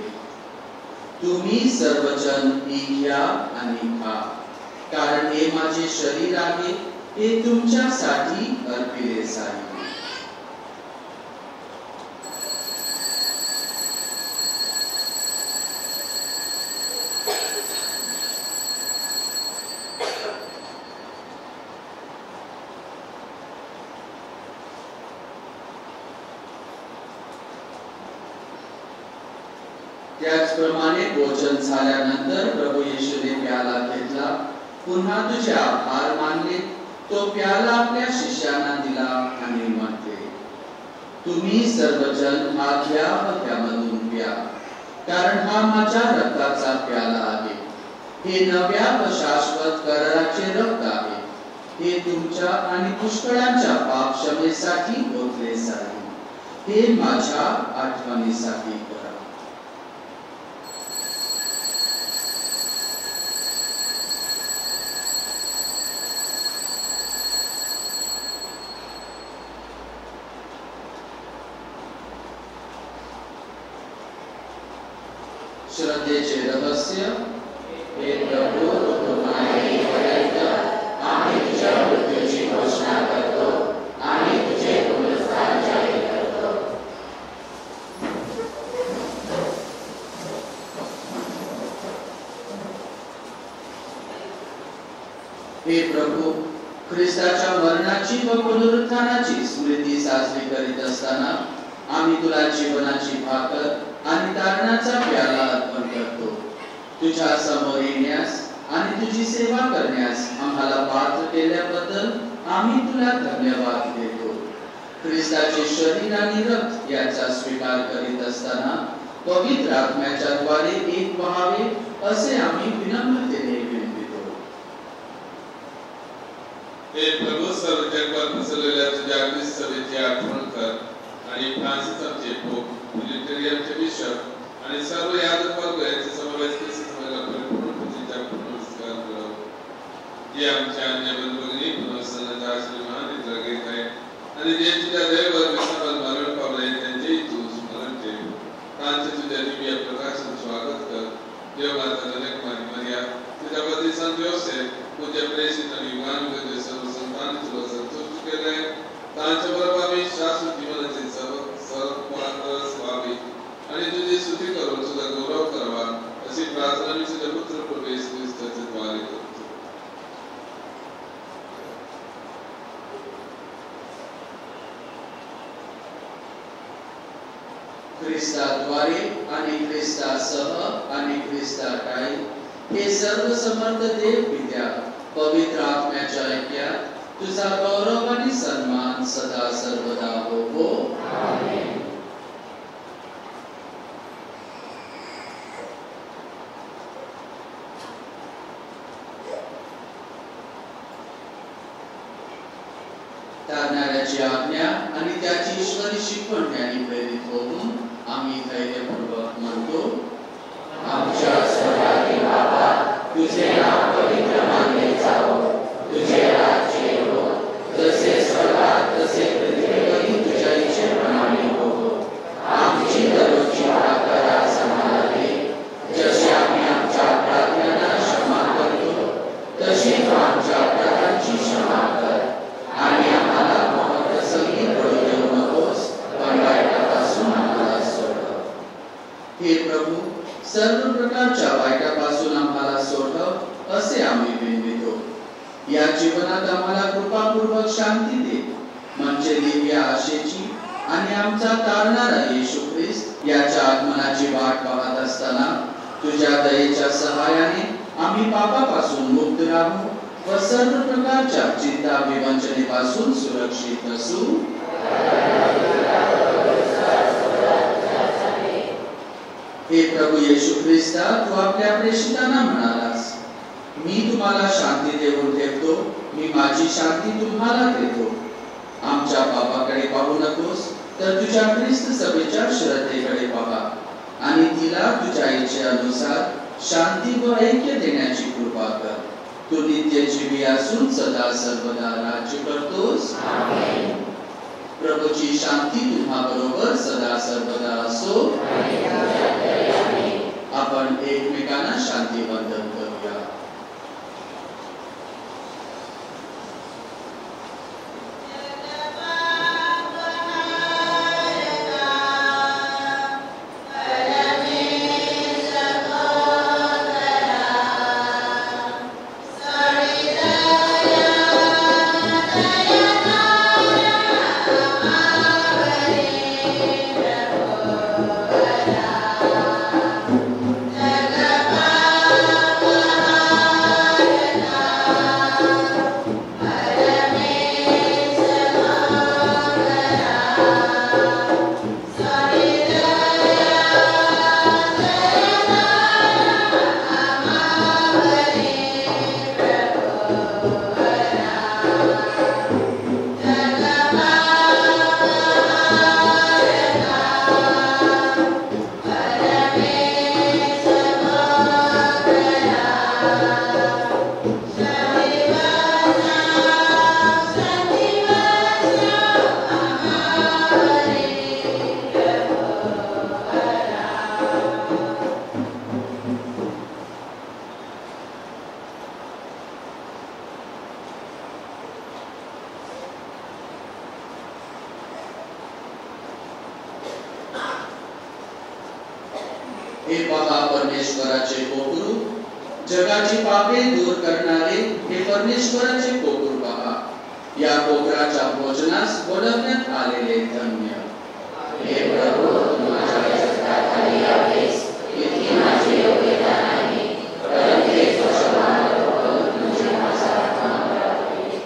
[SPEAKER 1] तुम्ही सर्वजण ही घ्या आणि खा, कारण हे माझे शरीर आहे, हे तुमच्यासाठी अर्पिले जाईल. त्याचप्रमाणे भोजन झाल्यानंतर प्रभू येशूने प्याला घेतला, पुन्हा तुझे आभार मानले, तो प्याला आपल्या शिष्यांना दिला आणि म्हटले, तुम्ही सर्वजण हा घ्या व त्यामधून प्या, कारण हा माझ्या रक्ताचा प्याला आहे, हे नव्या व शाश्वत कराराचे रक्त आहे, हे तुमच्या आणि पुष्कळांच्या पाप क्षमेसाठी ओतले जाईल, हे माझ्या आठवणीसाठी करा. श्रद्धेचे रहस्य. हे प्रभू, तुम्हापर्यंत आम्ही तुझ्या मृत्यूची घोषणा करतो आणि तुझे पुनरुत्थान जाहीर करतो. हे प्रभू, ख्रिस्ताच्या मरणाची व पुनरुत्थानाची स्मृती साजरी करीत असताना आम्ही तुला जीवनाची भाकर आणि तारणाचा प्याला अर्पण करतो. तुझ्या समोर येण्यास आणि तुझी सेवा करण्यास आम्हाला पात्र केल्याबद्दल आम्ही तुला धन्यवाद देतो. ख्रिस्ताचे शरीर आणि रक्त याचा स्वीकार करीत असताना पवित्र आत्म्याच्या द्वारे एक व्हावे असे आम्ही विनम्रतेने विनंतो.
[SPEAKER 5] हे प्रभू, सर्व जगभर पसरलेल्या तुझ्या अगदी सभेची आठवण कर आणि फ्रान्सिसचे पोप, मिलिटरीचे बिशप आणि सर्व याजक वर्ग यांचे समावेश समाजाला परिपूर्ण पूजेच्या पुनरुत्थान करावे. जे आमच्या अन्य बंधूंनी पुनरुत्थानाचा आशीर्वाद घेत आहे आणि जे तुझ्या दयेवर विसरून मरण पावले त्यांचेही तू स्मरण ठेव. त्यांचे तुझ्या दिव्य प्रकाशन स्वागत कर. देवमाता जनक मारिया, तुझ्या पती संत योसेफ, पूज्य प्रेषित आणि युगान युगाचे सर्व संतांनी तुला संतुष्ट केले. त्यांच्या प्रभावी शाश्वत जीवनाचे सर्व व्हावे आणि तुझी स्तुती करून तुझा गौरव करावा अशी प्रार्थना मी तुझ्या पुत्र प्रभू येशू ख्रिस्ताच्या द्वारे करतो.
[SPEAKER 1] ख्रिस्ताद्वारे आणि ख्रिस्तासह आणि ख्रिस्ताठाई हे सर्व समर्थ देव पित्या पवित्र आत्म्याच्या ऐक्यात तुझा गौरव आणि सन्मान सदा सर्वदा हो. आमेन. तारणाऱ्याची आज्ञा आणि त्याची ईश्वरी शिकवण यांनी प्रेरित होऊन आम्ही धैर्यपूर्वक म्हणतो, आमच्या स्वर्गातील बाबा, तुझे नाव पवित्र मानले जावो, तुझे राज्य येवो, जसे स्वर्गात तसे पृथ्वीवरही तुझ्या इच्छेप्रमाणे होवो. आमची दररोजची भाकर आज आम्हाला दे, जशी आम्ही आमच्या अपराध्यांना क्षमा करतो, तशी तू आमच्या अपराधांची क्षमा कर, आणि आम्हाला मोहप्रसंगी पडू देऊ नकोस, पण वाईटापासून आम्हाला सोडव. हे प्रभू, सर्व प्रकारच्या वाईटापासून आम्हाला सोडव असे आम्ही विनवितो. या जीवनात आम्हाला कृपापूर्वक शांती दे, म्हणजे दिव्य आशेची आणि आमचा तारणारा येशू ख्रिस्त याच्या आगमनाची वाट पाहत असताना तुझ्या दयेच्या सहाय्याने आम्ही पापापासून मुक्त राहू व सर्व प्रकारच्या चिंता विवंचनेपासून सुरक्षित असू. हे प्रभू येशू ख्रिस्ता, तू आपल्या प्रेषितांना म्हणालास, मी तुम्हाला शांती देऊन ठेवतो, मी माझी शांती तुम्हाला देतो. आमच्या पापाकडे पाहू नकोस, तर तुझ्या ख्रिस्त सभेच्या श्रद्धेकडे पहा आणि तिला तुझ्या इच्छेनुसार शांती व ऐक्य देण्याची कृपा कर. तू नित्य जीवी असून सदा सर्वदा राज्य करतोस. प्रभूची शांती तुम्हा बरोबर सदा सर्वदा असो. आपण एकमेकांना शांती वंदन करूया. हे पहा परमेश्वराचे कोकरू, जगाची पापे दूर करणारे हे परमेश्वराचे कोकरू पहा. या कोकराच्या भोजनास बोलवण्यात आलेले धन्य. हे प्रभू, माझ्या शस्त्राखाली यावेस, इतकी माझी योग्यता नाही, परंतु एक शब्द बोल, तुझी माझा आत्मा बळकवेल.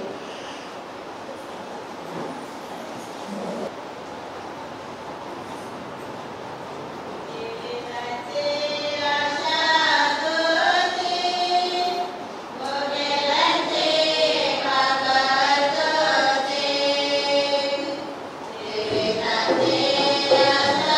[SPEAKER 6] Yeah.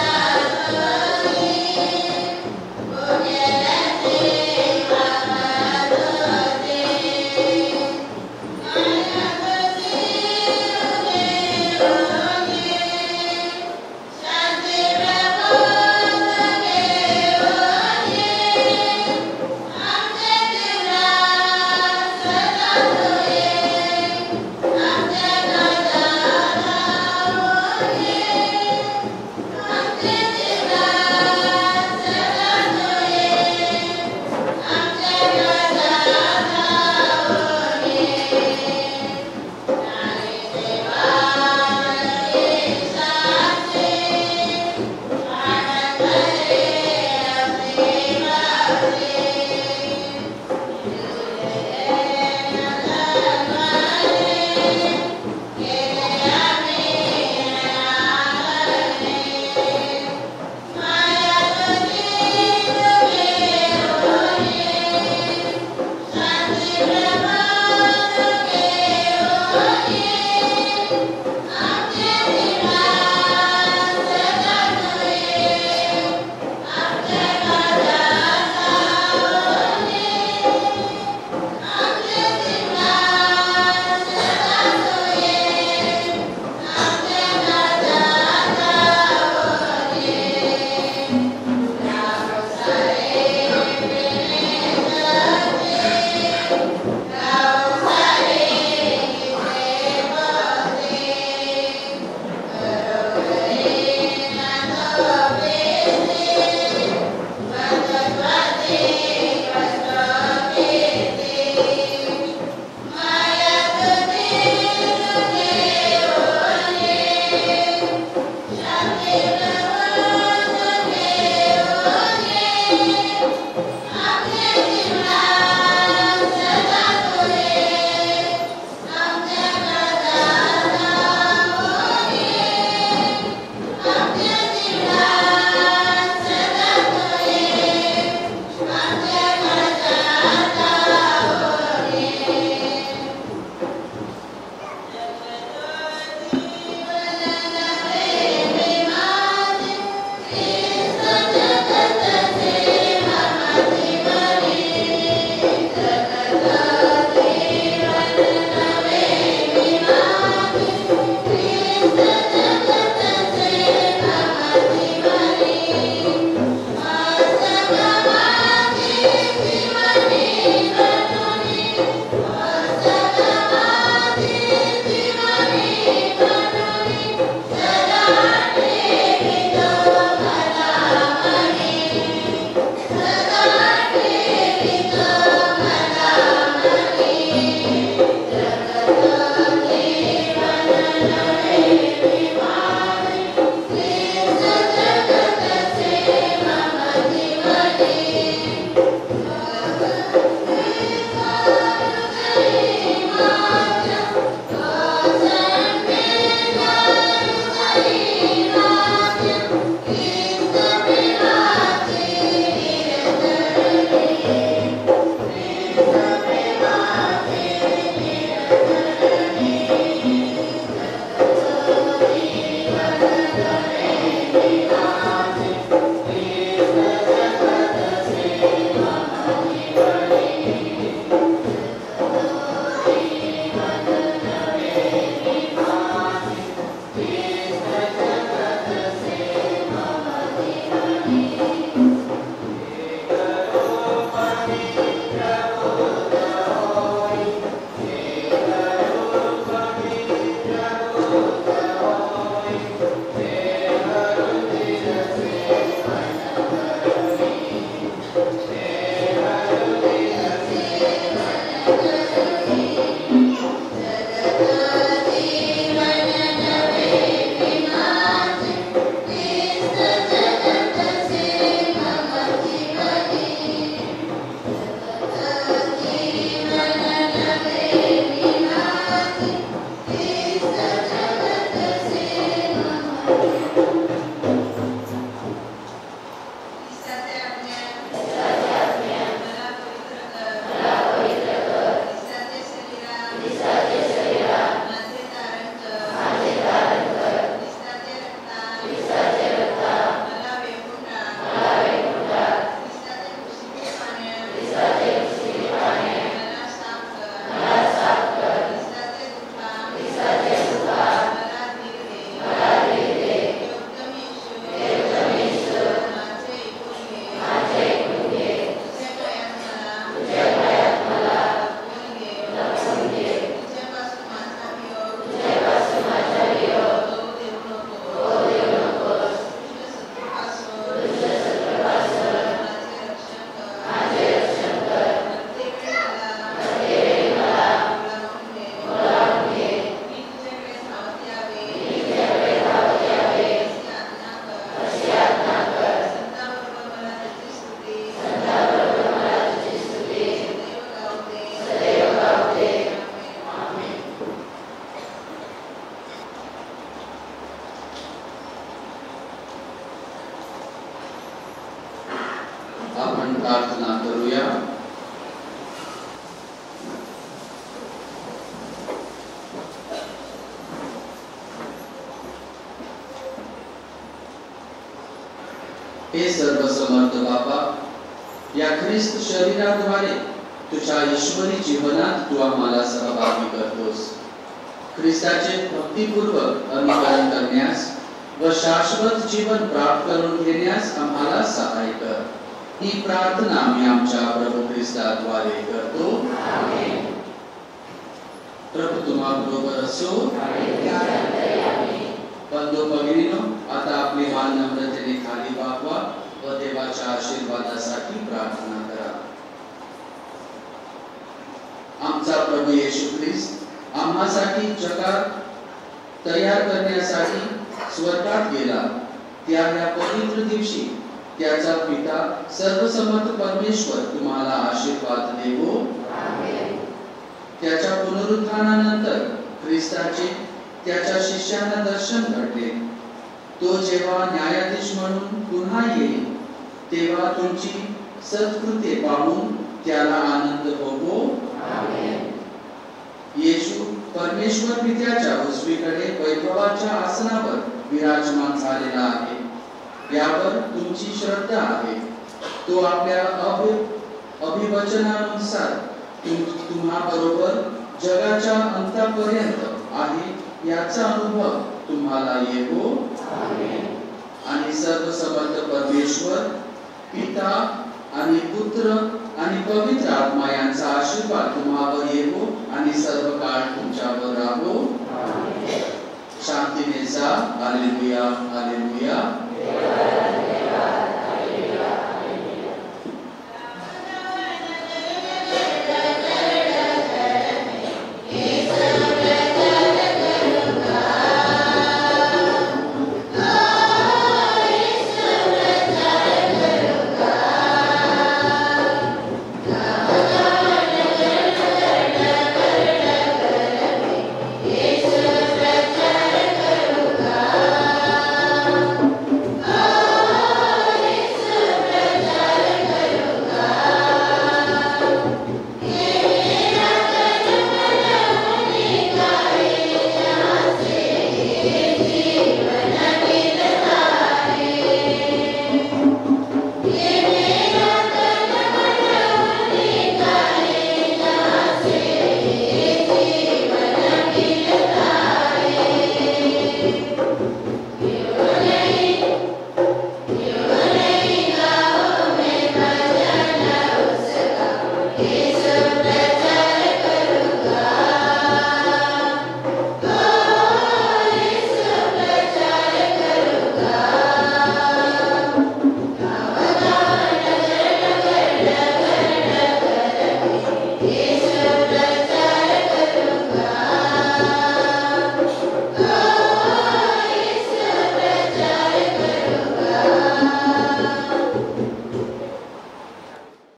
[SPEAKER 1] हे सर्वसमर्थ बाबा, या ख्रिस्त शरीराद्वारे तुझ्या ईश्वरी जीवनात तू आम्हाला सहभागी करतोस. ख्रिस्ताचे भक्तिपूर्वक अनुकरण करण्यास व शाश्वत जीवन प्राप्त करून घेण्यास आम्हाला सहाय कर. ही प्रार्थना आम्ही आमच्या प्रभू ख्रिस्ताद्वारे करतो. आमेन. प्रभू तुम्हा बरोबर असो. बंधू भगिनीनो, आता आपली मान नम्रतेने खाली वाकवा व देवाच्या आशीर्वादासाठी प्रार्थना करा. आमचा प्रभू येशू ख्रिस्त आम्हासाठी जगात तयार करण्यासाठी स्वर्गात गेला. त्या पवित्र दिवशी त्याचा पिता सर्वसमर्थ परमेश्वर तुम्हाला आशीर्वाद देवो. आमेन. त्याच्या पुनरुत्थानानंतर ख्रिस्ताचे त्याच्या शिष्यांना दर्शन घडले. तो जेव्हा न्यायाधीश म्हणून पुन्हा येईल तेव्हा तुमची सत्कृत्ये पाहून त्याला आनंद होवो. आमेन. येशू परमेश्वर पित्याच्या उजवीकडे वैभवाच्या आसनावर विराजमान झालेला आहे, यावर तुमची श्रद्धा आहे. तो आपल्या अभिवचनानुसार तुम्हा बरोबर जगाच्या अंतापर्यंत आहे याचा अनुभव तुम्हाला येवो. आमेन. आणि सर्वसमर्थ परमेश्वर पिता आणि पुत्र आणि पवित्र आत्मा यांचा आशीर्वाद तुम्हावर येवो आणि सर्व काळ तुमच्यावर राहो. आमेन. शांतीने जा. Hallelujah, hallelujah.